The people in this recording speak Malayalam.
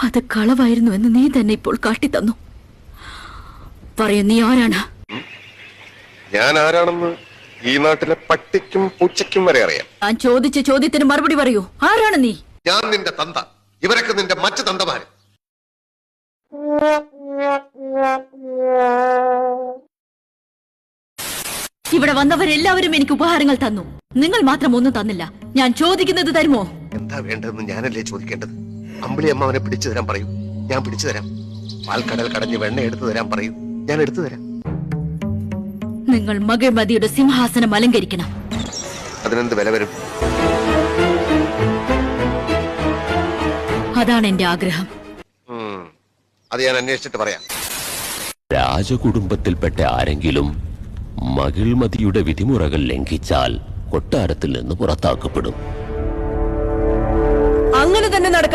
അത് കളവായിരുന്നു എന്ന് നീ തന്നെ ഇപ്പോൾ കാട്ടിത്തന്നു. പറയൂ, നീ ആരാണ്? ഞാൻ ആരാണെന്ന് ഈ നാട്ടിലെ പട്ടിക്കും പൂച്ചയ്ക്കും വരെ അറിയാം. ഞാൻ ചോദിച്ച ചോദ്യത്തിന് മറുപടി പറയൂ. ആരാണ് നീ? ഞാൻ നിന്റെ തന്ത. ഇവരൊക്കെ നിന്റെ മറ്റു തന്തമാര്. ഇവിടെ വന്നവരെല്ലാവരും എനിക്ക് ഉപഹാരങ്ങൾ തന്നു. നിങ്ങൾ മാത്രം ഒന്നും തന്നില്ല. ഞാൻ ചോദിക്കുന്നത് തരുമോ? എന്താ വേണ്ടതെന്ന് ഞാനല്ലേ ചോദിക്കേണ്ടത്? അമ്പിളി അമ്മാവനെ പിടിച്ചു തരാൻ പറയൂ, ഞാൻ പിടിച്ചു തരാം. പാൽക്കടൽ കടഞ്ഞ് വെണ്ണ എടുത്തു തരാൻ പറയൂ, ഞാൻ എടുത്തു തരാം. നിങ്ങൾ മകൾമതിയുടെ സിംഹാസനം അലങ്കരിക്കണം. അതിനെന്ത് വില വരും? അതാണ് എന്റെ ആഗ്രഹം. അത് ഞാൻ അന്വേഷിച്ചിട്ട് പറയാം. രാജകുടുംബത്തിൽപ്പെട്ട ആരെങ്കിലും മകിൾമതിയുടെ വിധിമുറകൾ ലംഘിച്ചാൽ കൊട്ടാരത്തിൽ നിന്ന് പുറത്താക്കപ്പെടും. അങ്ങനെ തന്നെ നടക്കട്ടെ.